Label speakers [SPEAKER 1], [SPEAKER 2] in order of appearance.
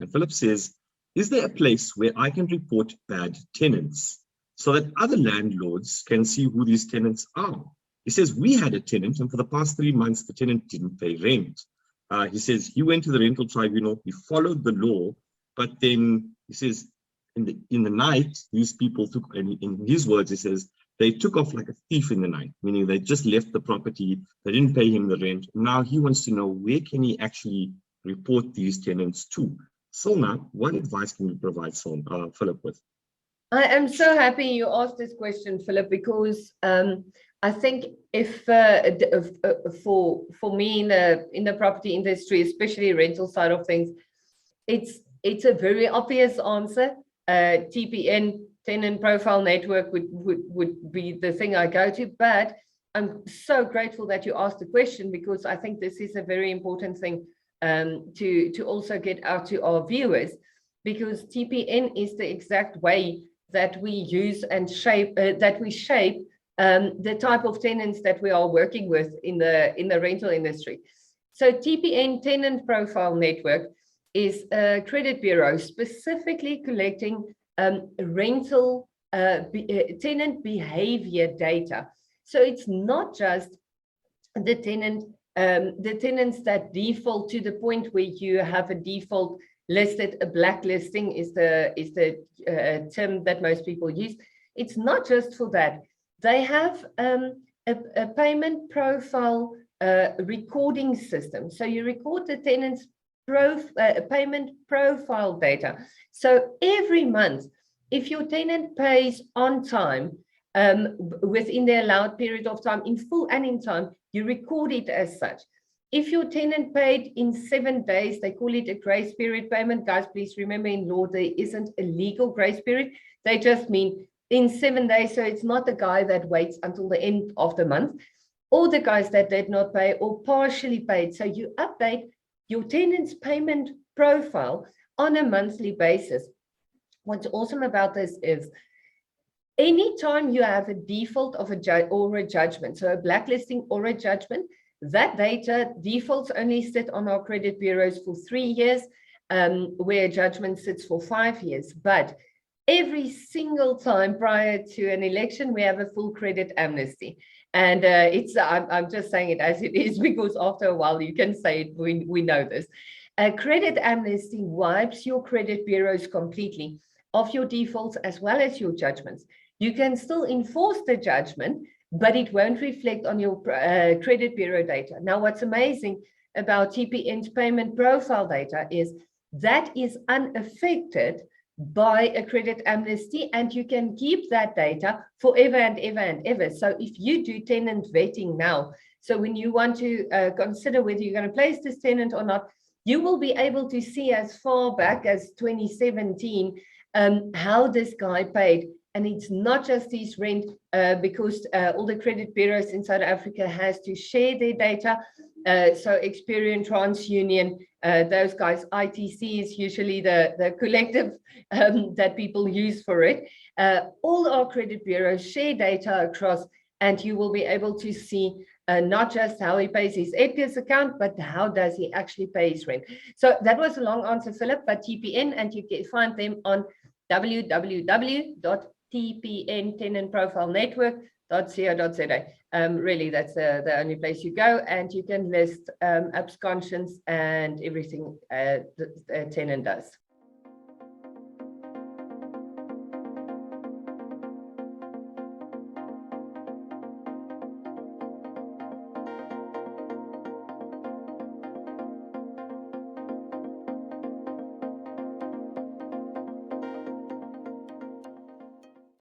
[SPEAKER 1] And Philip says, is there a place where I can report bad tenants so that other landlords can see who these tenants are? He says, we had a tenant, and for the past 3 months, the tenant didn't pay rent. He says he went to the rental tribunal, he followed the law, but then he says in the night, these people took, and in his words, he says, they took off like a thief in the night, meaning they just left the property, they didn't pay him the rent. Now he wants to know, where can he actually report these tenants to? Cilna, what advice can you provide Philip with?
[SPEAKER 2] I am so happy you asked this question, Philip, because I think if for me in the property industry, especially rental side of things, it's a very obvious answer. TPN, tenant profile network, would be the thing I go to, but I'm so grateful that you asked the question, because I think this is a very important thing to also get out to our viewers, because TPN is the exact way that we use and shape the type of tenants that we are working with in the rental industry. So TPN, tenant profile network, is a credit bureau specifically collecting rental tenant behavior data. So it's not just the tenants that default to the point where you have a default listed. A blacklisting is the term that most people use. It's not just for that. They have a payment profile recording system. So you record the tenant's payment profile data. So every month, if your tenant pays on time, within the allowed period of time, in full and in time, you record it as such. If your tenant paid in 7 days, they call it a grace period payment. Guys, please remember, in law, there isn't a legal grace period. They just mean in 7 days. So it's not the guy that waits until the end of the month, or the guys that did not pay or partially paid. So you update your tenant's payment profile on a monthly basis. What's awesome about this is anytime you have a default of a judgment, so a blacklisting or a judgment, that data defaults only sit on our credit bureaus for 3 years, where judgment sits for 5 years. But every single time prior to an election, we have a full credit amnesty. And I'm just saying it as it is, because after a while you can say it, we know this. A credit amnesty wipes your credit bureaus completely of your defaults as well as your judgments. You can still enforce the judgment, but it won't reflect on your credit bureau data. Now, what's amazing about TPN's payment profile data is that is unaffected by a credit amnesty, and you can keep that data forever and ever and ever. So if you do tenant vetting now, so when you want to consider whether you're going to place this tenant or not, you will be able to see as far back as 2017 how this guy paid. And it's not just his rent, because all the credit bureaus in South Africa has to share their data. So Experian, TransUnion, those guys, ITC is usually the collective that people use for it. All our credit bureaus share data across, and you will be able to see not just how he pays his Edgar's account, but how does he actually pay his rent. So that was a long answer, Philip, but TPN, and you can find them on www.tpntenantprofilenetwork.co.za. Really, that's the only place you go, and you can list absconsions and everything the tenant does.